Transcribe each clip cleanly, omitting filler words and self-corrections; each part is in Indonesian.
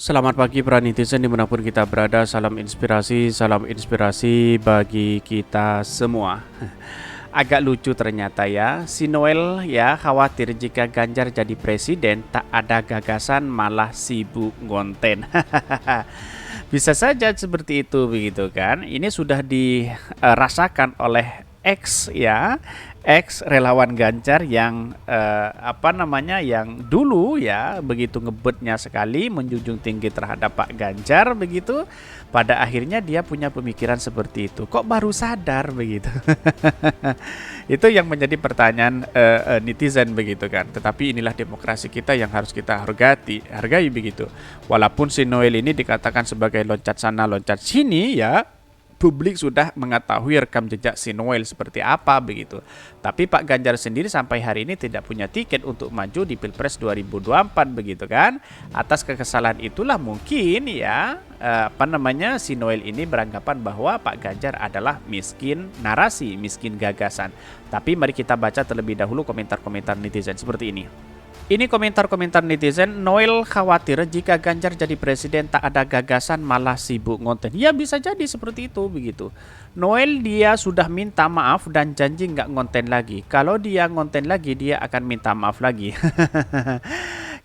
Selamat pagi para netizen dimanapun kita berada, salam inspirasi bagi kita semua. Agak lucu ternyata ya, si Noel ya khawatir jika Ganjar jadi presiden tak ada gagasan malah sibuk ngonten. Bisa saja seperti itu begitu kan. Ini sudah dirasakan oleh X ya, ex relawan Ganjar yang yang dulu ya begitu ngebetnya sekali menjunjung tinggi terhadap Pak Ganjar begitu, pada akhirnya dia punya pemikiran seperti itu. Kok baru sadar begitu? Itu yang menjadi pertanyaan netizen begitu kan. Tetapi inilah demokrasi kita yang harus kita hargai begitu. Walaupun si Noel ini dikatakan sebagai loncat sana loncat sini ya, publik sudah mengetahui rekam jejak si Noel seperti apa begitu. Tapi Pak Ganjar sendiri sampai hari ini tidak punya tiket untuk maju di Pilpres 2024 begitu kan. Atas kekesalan itulah mungkin ya si Noel ini beranggapan bahwa Pak Ganjar adalah miskin narasi, miskin gagasan. Tapi mari kita baca terlebih dahulu komentar-komentar netizen seperti ini. Ini komentar-komentar netizen. Noel khawatir jika Ganjar jadi presiden tak ada gagasan malah sibuk ngonten. Ya bisa jadi seperti itu begitu. Noel dia sudah minta maaf dan janji nggak ngonten lagi. Kalau dia ngonten lagi dia akan minta maaf lagi.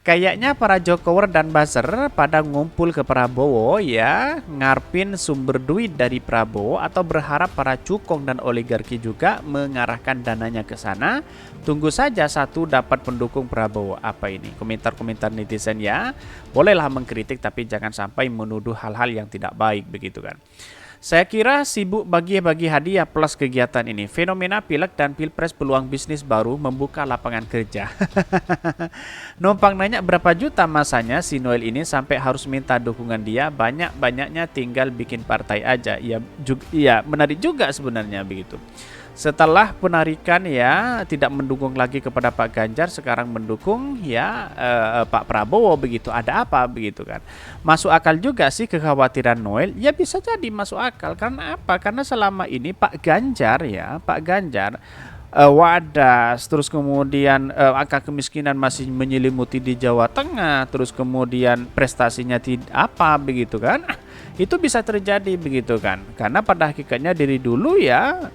Kayaknya para Jokower dan buzzer pada ngumpul ke Prabowo ya, ngarpin sumber duit dari Prabowo atau berharap para cukong dan oligarki juga mengarahkan dananya ke sana. Tunggu saja satu dapat pendukung Prabowo. Apa ini? Komentar-komentar netizen ya. Bolehlah mengkritik tapi jangan sampai menuduh hal-hal yang tidak baik begitu kan. Saya kira sibuk bagi-bagi hadiah plus kegiatan ini. Fenomena Pileg dan Pilpres peluang bisnis baru membuka lapangan kerja. Numpang nanya berapa juta masanya si Noel ini sampai harus minta dukungan dia. Banyak-banyaknya tinggal bikin partai aja. Ya menarik juga sebenarnya begitu. Setelah penarikan ya tidak mendukung lagi kepada Pak Ganjar, sekarang mendukung ya Pak Prabowo begitu. Ada apa begitu kan? Masuk akal juga sih kekhawatiran Noel. Ya bisa jadi masuk akal. Karena apa? Karena selama ini Pak Ganjar wadas, terus kemudian angka kemiskinan masih menyelimuti di Jawa Tengah, terus kemudian prestasinya tidak apa begitu kan. Itu bisa terjadi begitu kan, karena pada hakikatnya dari dulu ya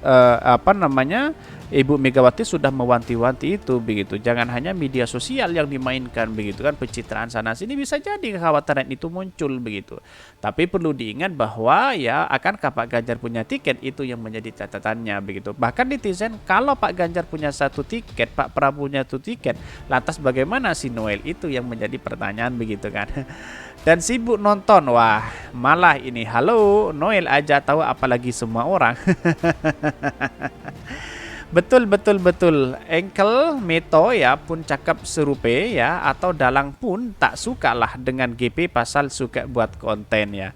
Ibu Megawati sudah mewanti-wanti itu begitu. Jangan hanya media sosial yang dimainkan begitu kan, pencitraan sana sini, bisa jadi kekhawatiran itu muncul begitu. Tapi perlu diingat bahwa ya akankah Pak Ganjar punya tiket, itu yang menjadi catatannya begitu. Bahkan netizen, kalau Pak Ganjar punya satu tiket, Pak Prabowo punya satu tiket, lantas bagaimana si Noel, itu yang menjadi pertanyaan begitu kan. Dan sibuk nonton, wah malah ini halo Noel aja tahu apalagi semua orang. Betul. Engkel Meto ya pun cakap serupe ya, atau Dalang pun tak suka lah dengan GP pasal suka buat konten ya.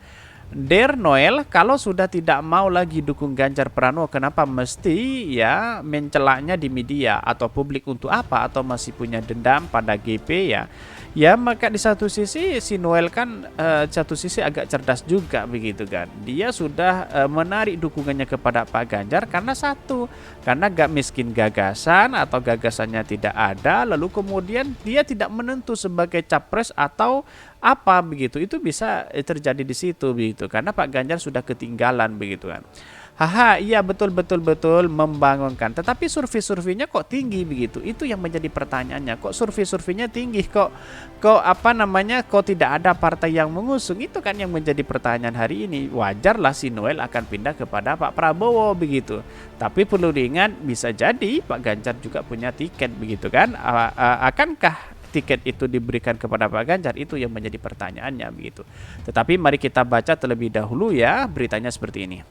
Dear Noel, kalau sudah tidak mau lagi dukung Ganjar Pranowo, kenapa mesti ya mencelaknya di media atau publik untuk apa? Atau masih punya dendam pada GP ya? Ya maka di satu sisi si Noel kan satu sisi agak cerdas juga begitu kan. Dia sudah menarik dukungannya kepada Pak Ganjar karena gak miskin gagasan atau gagasannya tidak ada, lalu kemudian dia tidak menentu sebagai capres atau apa begitu. Itu bisa terjadi di situ begitu karena Pak Ganjar sudah ketinggalan begitu kan. Haha, iya betul membangunkan. Tetapi survei-surveinya kok tinggi begitu? Itu yang menjadi pertanyaannya. Kok survei-surveinya tinggi? Kok tidak ada partai yang mengusung? Itu kan yang menjadi pertanyaan hari ini. Wajarlah si Noel akan pindah kepada Pak Prabowo begitu. Tapi perlu diingat, bisa jadi Pak Ganjar juga punya tiket begitu kan? Akankah tiket itu diberikan kepada Pak Ganjar? Itu yang menjadi pertanyaannya begitu. Tetapi mari kita baca terlebih dahulu ya beritanya seperti ini.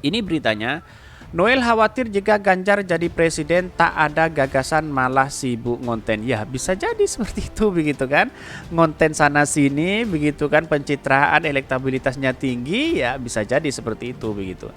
Ini beritanya, Noel khawatir jika Ganjar jadi presiden tak ada gagasan malah sibuk ngonten. Ya bisa jadi seperti itu begitu kan. Ngonten sana sini begitu kan, pencitraan elektabilitasnya tinggi ya bisa jadi seperti itu begitu.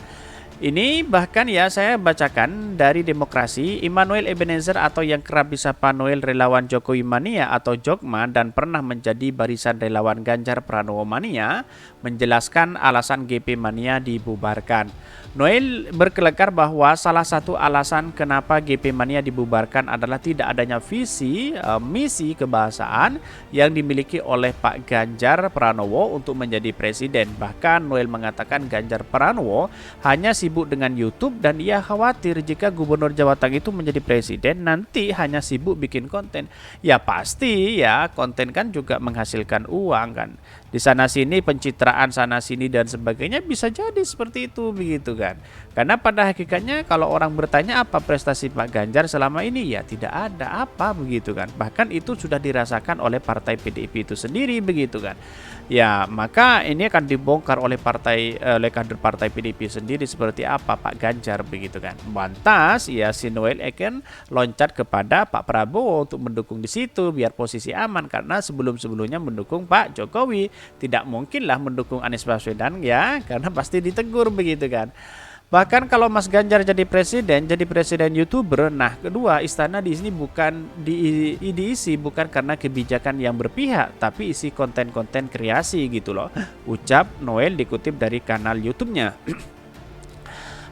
Ini bahkan ya saya bacakan dari Demokrasi, Immanuel Ebenezer atau yang kerap disapa Noel relawan Jokowi Mania atau Jokma dan pernah menjadi barisan relawan Ganjar Pranowo Mania, menjelaskan alasan GP Mania dibubarkan. Noel berkelakar bahwa salah satu alasan kenapa GP Mania dibubarkan adalah tidak adanya visi misi kebahasaan yang dimiliki oleh Pak Ganjar Pranowo untuk menjadi presiden. Bahkan Noel mengatakan Ganjar Pranowo hanya sibuk dengan YouTube dan ia khawatir jika Gubernur Jawa Tengah itu menjadi presiden nanti hanya sibuk bikin konten. Ya pasti ya, konten kan juga menghasilkan uang kan. Di sana sini pencitraan sana sini dan sebagainya bisa jadi seperti itu begitu kan. Karena pada hakikatnya kalau orang bertanya apa prestasi Pak Ganjar selama ini, ya tidak ada apa begitu kan. Bahkan itu sudah dirasakan oleh partai PDIP itu sendiri begitu kan. Ya, maka ini akan dibongkar oleh oleh kader partai PDIP sendiri seperti apa Pak Ganjar begitu kan. Lantas ya si Noel akan loncat kepada Pak Prabowo untuk mendukung di situ biar posisi aman, karena sebelum-sebelumnya mendukung Pak Jokowi. Tidak mungkinlah mendukung Anies Baswedan ya, karena pasti ditegur begitu kan. Bahkan kalau Mas Ganjar jadi presiden YouTuber, nah kedua istana di sini bukan diisi bukan karena kebijakan yang berpihak, tapi isi konten-konten kreasi gitu loh. Ucap Noel dikutip dari kanal YouTube-nya.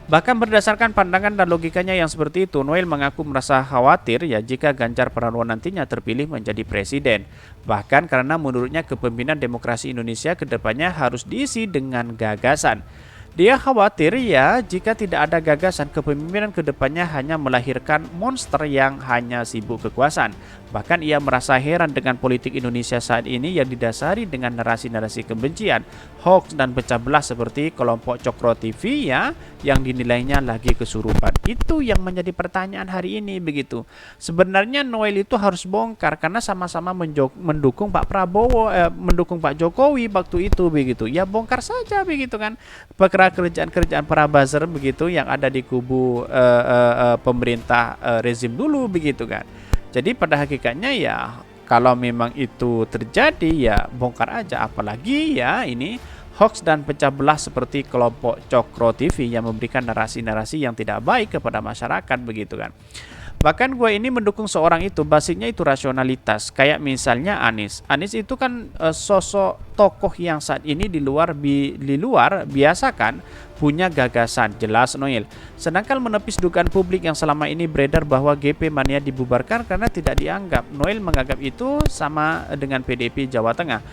Bahkan berdasarkan pandangan dan logikanya yang seperti itu, Noel mengaku merasa khawatir ya jika Ganjar Pranowo nantinya terpilih menjadi presiden. Bahkan karena menurutnya kepemimpinan demokrasi Indonesia kedepannya harus diisi dengan gagasan. Dia khawatir ya jika tidak ada gagasan, kepemimpinan kedepannya hanya melahirkan monster yang hanya sibuk kekuasaan. Bahkan ia merasa heran dengan politik Indonesia saat ini yang didasari dengan narasi-narasi kebencian, hoax dan pecah belah seperti kelompok Cokro TV ya, yang dinilainya lagi kesurupan. Itu yang menjadi pertanyaan hari ini begitu. Sebenarnya Noel itu harus bongkar karena sama-sama mendukung Pak Prabowo, mendukung Pak Jokowi waktu itu begitu. Ya bongkar saja begitu kan. Kerjaan-kerjaan para buzzer begitu yang ada di kubu pemerintah rezim dulu begitu kan. Jadi pada hakikatnya ya kalau memang itu terjadi ya bongkar aja, apalagi ya ini hoax dan pecah belah seperti kelompok Cokro TV yang memberikan narasi-narasi yang tidak baik kepada masyarakat begitu kan. Bahkan gue ini mendukung seorang itu, basisnya itu rasionalitas. Kayak misalnya Anies. Anies itu kan sosok tokoh yang saat ini di luar biasa kan punya gagasan, jelas Noel. Sedangkan menepis dugaan publik yang selama ini beredar bahwa GP Mania dibubarkan karena tidak dianggap. Noel menganggap itu sama dengan PDIP Jawa Tengah.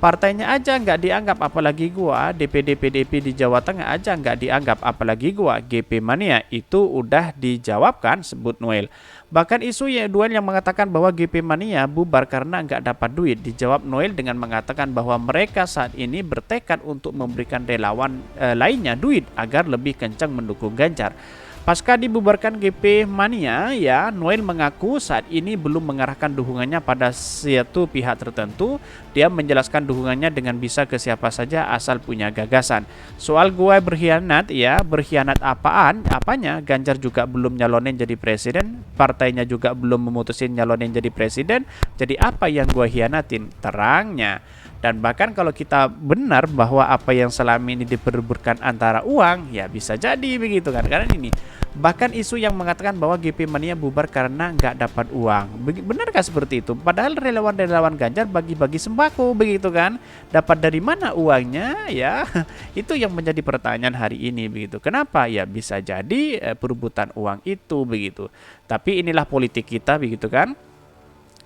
Partainya aja nggak dianggap, apalagi gua. DPD PDIP di Jawa Tengah aja nggak dianggap, apalagi gua. GP Mania itu udah dijawabkan, sebut Noel. Bahkan isu Noel yang mengatakan bahwa GP Mania bubar karena nggak dapat duit, dijawab Noel dengan mengatakan bahwa mereka saat ini bertekad untuk memberikan relawan lainnya duit agar lebih kencang mendukung Ganjar. Pasca dibubarkan GP Mania, ya Noel mengaku saat ini belum mengarahkan dukungannya pada suatu pihak tertentu. Dia menjelaskan dukungannya dengan bisa ke siapa saja asal punya gagasan. Soal gue berkhianat, ya berkhianat apanya? Ganjar juga belum nyalonin jadi presiden, partainya juga belum memutusin nyalonin jadi presiden. Jadi apa yang gue hianatin? Terangnya. Dan bahkan kalau kita benar bahwa apa yang selama ini diperebutkan antara uang, ya bisa jadi begitu kan. Karena ini bahkan isu yang mengatakan bahwa GP Mania bubar karena nggak dapat uang. Benarkah seperti itu? Padahal relawan-relawan Ganjar bagi-bagi sembako begitu kan. Dapat dari mana uangnya ya? Itu yang menjadi pertanyaan hari ini begitu. Kenapa? Ya bisa jadi perebutan uang itu begitu. Tapi inilah politik kita begitu kan.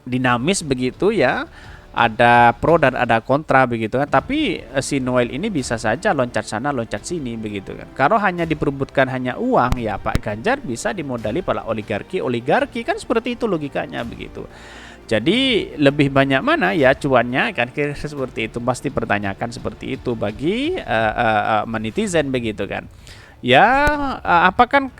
Dinamis begitu ya. Ada pro dan ada kontra begitu kan. Tapi si Noel ini bisa saja loncat sana loncat sini begitu kan. Kalau hanya diperebutkan hanya uang, ya Pak Ganjar bisa dimodali pada oligarki kan, seperti itu logikanya begitu. Jadi lebih banyak mana ya cuannya kan, kira seperti itu. Pasti pertanyakan seperti itu bagi netizen begitu kan. Ya,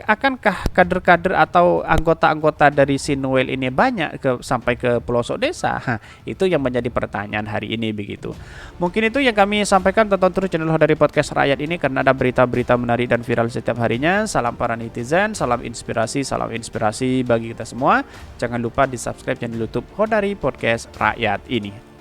akankah kader-kader atau anggota-anggota dari si Noel ini banyak sampai ke pelosok desa? Itu yang menjadi pertanyaan hari ini begitu. Mungkin itu yang kami sampaikan. Tonton terus channel dari podcast Rakyat ini karena ada berita-berita menarik dan viral setiap harinya. Salam para netizen, salam inspirasi bagi kita semua. Jangan lupa di subscribe channel YouTube Hodari Podcast Rakyat ini.